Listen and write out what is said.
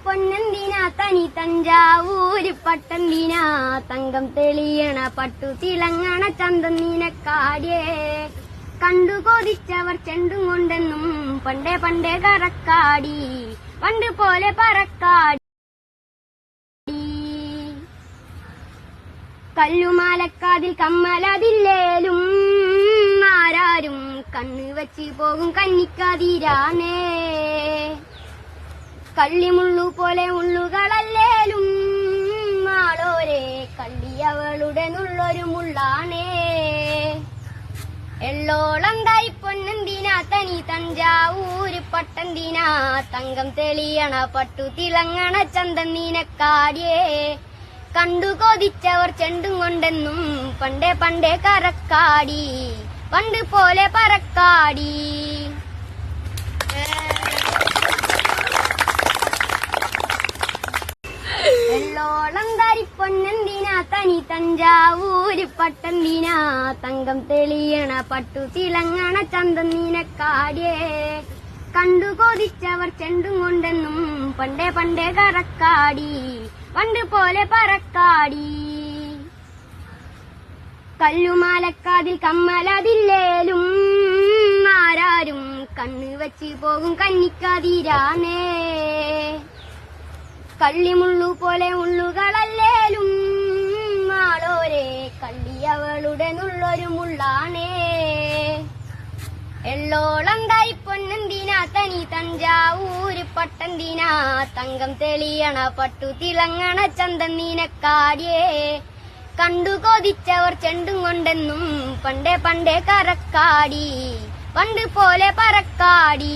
പൊന്നെന്തിനാ തനി തഞ്ചാവൂര് പട്ടെന്തിനാ തങ്കം തെളിയണ പട്ടു തിളങ്ങണ ചന്തം നിനക്കാടിയേ കണ്ടു കൊതിച്ചവർ ചെണ്ടും കൊണ്ടെന്നും പണ്ടേ പണ്ടേ കറക്കാടി പണ്ട് പോലെ പറക്കാടി കല്ലുമാലക്കാതിൽ കമ്മലതില്ലേലും ആരാരും കണ്ണ് വെച്ച് പോകും കന്നിക്കാതിരാനേ കള്ളിമുള്ളു പോലെ മുള്ളുകളല്ലേലും ആളോരെ കള്ളിയവളുടെ നുള്ളൊരു മുള്ളാണേ എള്ളോളം തായി പൊന്നെന്തിനാ തനി തഞ്ചാവൂര് പട്ടെന്തിനാ തങ്കം തെളിയണ പട്ടു തിളങ്ങണ ചന്തം നിനക്കാടിയേ കണ്ടു കൊതിച്ചവർ ചെണ്ടും കൊണ്ടെന്നും പണ്ടേ പണ്ടേ കറക്കാടി പണ്ട് പോലെ പറക്കാടി എള്ളോളം താരി പൊന്നെന്തിനാ തനി തഞ്ചാവൂര് പട്ടെന്തിനാ തങ്കം തെളിയണ പട്ടു തിളങ്ങണ ചന്തം നിനക്കാടിയേ കണ്ടു കൊതിച്ചവർ ചെണ്ടും കൊണ്ടെന്നും പണ്ടേ പണ്ടേ കറക്കാടി പണ്ട് പോലെ പറക്കാടി കല്ലുമാലക്കാതിൽ കമ്മലതില്ലേലും ആരാരും കണ്ണ് വെച്ച് പോകും കന്നിക്കാതിരാനേ കള്ളിമുള്ളു പോലെ മുള്ളുകളല്ലേലും ആളോരെ കള്ളിയവളുടെ നുള്ളൊരു മുള്ളാണേ എള്ളോളം തായി പൊന്നെന്തിനാ തനി തഞ്ചാവൂര് പട്ടെന്തിനാ തങ്കം തെളിയണ പട്ടു തിളങ്ങണ ചന്തം നിനക്കാടിയേ കണ്ടു കൊതിച്ചവർ ചെണ്ടും കൊണ്ടെന്നും പണ്ടേ പണ്ടേ കറക്കാടി പണ്ട് പോലെ പറക്കാടി